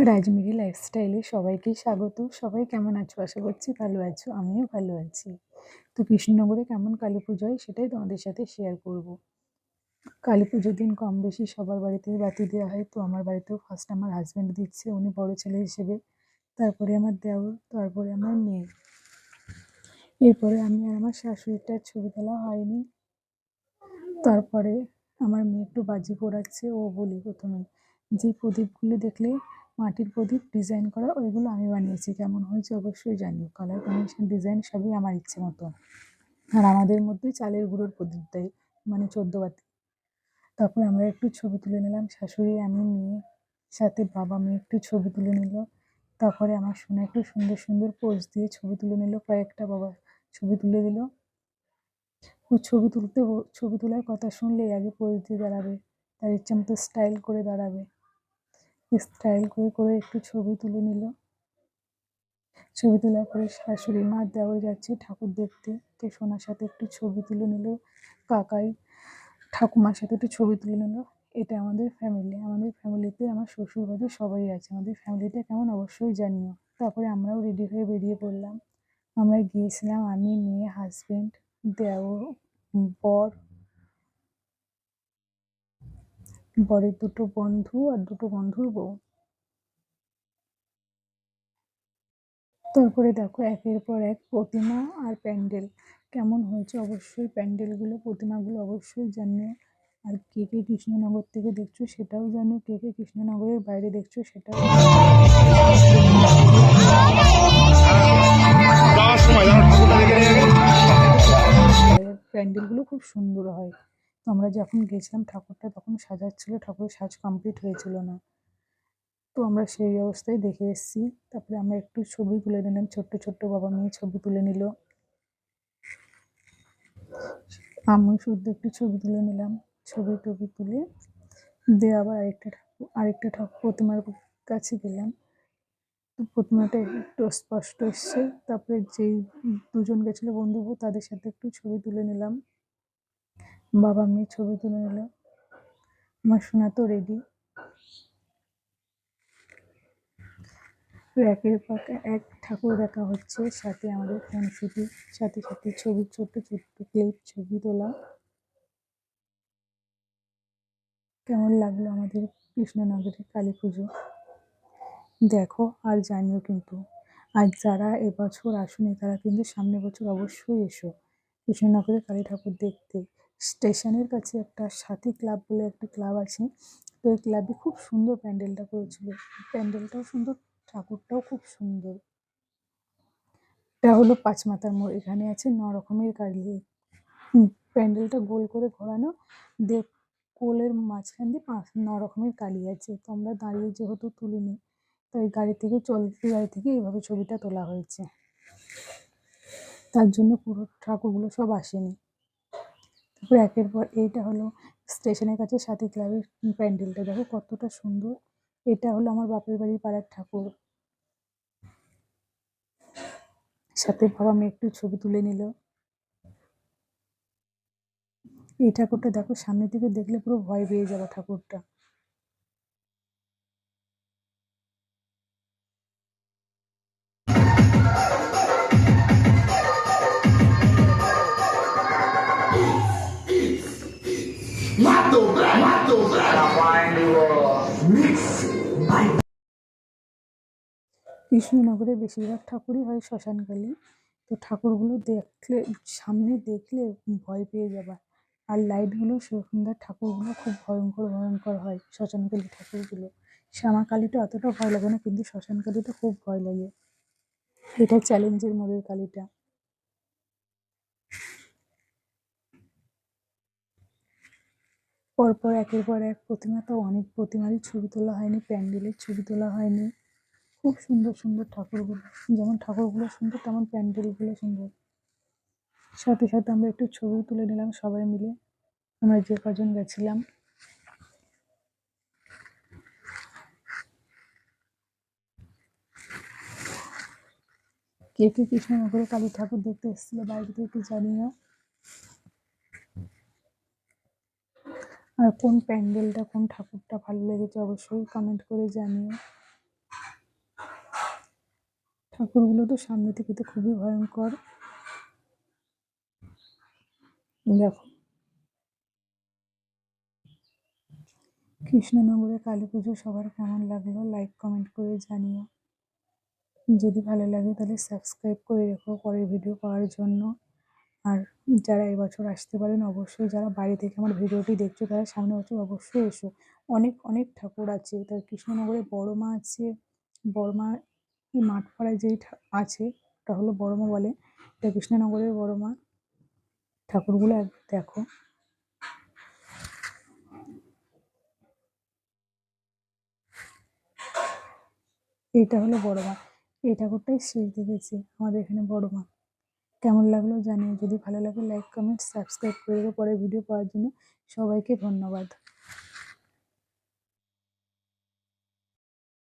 রাজমিরি লাইফস্টাইলে সবাইকে স্বাগত। সবাই কেমন আছো? আশা করছি ভালো আছো। আমিও ভালো আছি। তো কৃষ্ণনগরে কেমন কালী পুজো হয় সেটাই তোমাদের সাথে শেয়ার করব। কালী পুজোর দিন কম বেশি সবার বাড়িতেই বাতি দেওয়া হয়। তো আমার বাড়িতেও ফার্স্ট আমার হাজব্যান্ড দিচ্ছে, উনি বড় ছেলে হিসেবে, তারপরে আমার দেওর, তারপরে আমার মেয়ে, এরপরে আমি আর আমার শাশুড়িটার ছবি তোলা হয়নি। তারপরে আমার মেয়ে একটু বাজি পোড়াচ্ছে। ও বলি প্রথমে যে প্রদীপগুলো দেখলে মাটির প্রদীপ ডিজাইন করা, ওইগুলো আমি বানিয়েছি, কেমন হয়েছে অবশ্যই জানিও। কালার কম্বিনেশন ডিজাইন সবই আমার ইচ্ছে মতো। আর আমাদের মধ্যে চালের গুঁড়োর প্রদীপ দেয়, মানে 14 বাতি। তারপরে আমরা একটু ছবি তুলে নিলাম, শাশুড়ি, আমি, মেয়ে, সাথে বাবা মেয়ে একটু ছবি তুলে নিল। তারপরে আমার সোনা একটু সুন্দর সুন্দর পোজ দিয়ে ছবি তুলে নিল, কয়েকটা বাবা ছবি তুলে দিল। ও ছবি তোলার কথা শুনলেই আগে পোজ দিয়ে দাঁড়াবে, তার ইচ্ছে মতো স্টাইল করে দাঁড়াবে। স্টাইল করে করে একটু ছবি তুলে নিল। ছবি তোলার পরে শাশুড়ি মা দেওয়া যাচ্ছে ঠাকুর দেখতে, তো সোনার সাথে একটু ছবি তুলে নিল, কাকাই ঠাকুমার সাথে একটু ছবি তুলে নিল। এটা আমাদের ফ্যামিলি। আমাদের ফ্যামিলিতে আমার শ্বশুরবাড়ি সবাই আছে। আমাদের ফ্যামিলিটা কেমন অবশ্যই জানিও। তারপরে আমরাও রেডি হয়ে বেরিয়ে পড়লাম। আমরা গিয়েছিলাম, আমি, মেয়ে, হাজবেন্ড, দেওর, বর, বরের দুটো বন্ধু আর দুটো বন্ধুর বউ। তারপরে দেখো একের পর এক প্রতিমা আর প্যান্ডেল কেমন হয়েছে অবশ্যই, প্যান্ডেলগুলো প্রতিমাগুলো অবশ্যই জানিও। আর কে কে কৃষ্ণনগর থেকে দেখছো সেটাও জানিও, কে কে কৃষ্ণনগরের বাইরে দেখছো সেটাও প্যান্ডেলগুলো খুব সুন্দর হয়। তো আমরা যখন গেছিলাম ঠাকুরটা তখন সাজাচ্ছিল, ঠাকুরের সাজ কমপ্লিট হয়েছিল না, তো আমরা সেই অবস্থায় দেখে এসেছি। তারপরে আমরা একটু ছবি তুলে নিলাম, ছোট্ট ছোট্ট বাবা মেয়ে ছবি তুলে নিল। আমি শুদ্ধ একটু ছবি তুলে নিলাম। ছবি টবি তুলে দিয়ে আবার আরেকটা ঠাকুর প্রতিমার কাছে গেলাম। তো প্রতিমাটা একটু স্পষ্ট এসছে। তারপরে যেই দুজন গেছিলো বন্ধু তাদের সাথে একটু ছবি তুলে নিলাম। বাবা মেয়ে ছবি তুলে নিল। আমার সোনা তো রেডি। একের পর এক ঠাকুর দেখা হচ্ছে, সাথে আমাদের ফোন শুটিং, সাথে সাথে ছবি, ছোট্ট ছোট্ট ক্লিপ ছবি তোলা। কেমন লাগলো আমাদের কৃষ্ণনগরের কালী পুজো দেখো আর জানিও কিন্তু। আর যারা এবছর আসুনি তারা কিন্তু সামনের বছর অবশ্যই এসো কৃষ্ণনগরে কালী ঠাকুর দেখতে। স্টেশনের কাছে একটা সাথী ক্লাব বলে একটা ক্লাব আছে, তো ওই ক্লাবে খুব সুন্দর প্যান্ডেলটা করেছিল। প্যান্ডেলটাও সুন্দর, ঠাকুরটাও খুব সুন্দর। এটা হলো পাঁচমাথার মোড়, এখানে আছে 9 রকমের কালী। প্যান্ডেলটা গোল করে ঘোরানো, দিয়ে কোলের মাঝখান দিয়ে 9 রকমের কালী আছে। তো আমরা দাঁড়িয়ে যেহেতু তুলিনি, তাই গাড়ি থেকে এইভাবে ছবিটা তোলা হয়েছে। তার জন্য পুরো ঠাকুরগুলো সব আসেনি। তারপর একের পর এইটা হলো স্টেশনের কাছে সাথী ক্লাবের প্যান্ডেলটা, দেখো কতটা সুন্দর। এটা হলো আমার বাপের বাড়ির পাড়ার ঠাকুর। সাথে বাবা মেয়ে একটু ছবি তুলে নিল। এই ঠাকুরটা দেখো, সামনে থেকে দেখলে পুরো ভয় পেয়ে যাবে ঠাকুরটা। কৃষ্ণনগরে বেশিরভাগ ঠাকুরই হয় শ্মশানকালী। তো ঠাকুরগুলো দেখলে, সামনে দেখলে ভয় পেয়ে যাবা। আর লাইটগুলো সন্ধ্যার ঠাকুরগুলো খুব ভয়ঙ্কর ভয়ঙ্কর হয়, শ্মশানকালী ঠাকুরগুলো। শ্যামাকালীটা অতটা ভয় লাগে না, কিন্তু শ্মশানকালীটা খুব ভয় লাগে। এটা চ্যালেঞ্জের মোড়ের কালীটা। পরপর একের পর এক প্রতিমা, তো অনেক প্রতিমারই ছবি তোলা হয়নি, প্যান্ডেলের ছবি তোলা হয়নি। খুব সুন্দর সুন্দর ঠাকুরগুলো, যেমন ঠাকুরগুলো সুন্দর তেমন প্যান্ডেলগুলো সুন্দর। সাথে সাথে আমরা একটু ছবি তুলে নিলাম সবাই মিলে, আমরা যে কজন গেছিলাম। কে কে কৃষ্ণনগরে কালী ঠাকুর দেখতে এসেছিল বাইরে থেকে একটু জানিও। আর কোন প্যান্ডেলটা, কোন ঠাকুরটা ভালো লেগেছে অবশ্যই কমেন্ট করে জানিও। ঠাকুরগুলো তো সামনে থেকে তো খুবই ভয়ঙ্কর। দেখো, কৃষ্ণনগরে কালী পুজো সবার কেমন লাগলো লাইক কমেন্ট করে জানিও। যদি ভালো লাগে তাহলে সাবস্ক্রাইব করে রেখো পরের ভিডিও পাওয়ার জন্য। আর যারা এবছর আসতে পারেন অবশ্যই, যারা বাইরে থেকে আমার ভিডিওটি দেখছো তারা সামনে বছর অবশ্যই এসো। অনেক অনেক ঠাকুর আছে, তার কৃষ্ণনগরে বড় মা আছে। বড় মা এই মাঠপাড়ায় যেই আছে ওটা হলো বড় মা বলে, এটা কৃষ্ণনগরের বড় মা। ঠাকুরগুলো একবার দেখো। এইটা হলো বড় মা, এই ঠাকুরটাই শেষ দেখেছি আমাদের এখানে বড় মা। কেমন লাগলো জানিও, যদি ভালো লাগে লাইক কমেন্ট সাবস্ক্রাইব করে দেবো পরের ভিডিও পাওয়ার জন্য। সবাইকে ধন্যবাদ।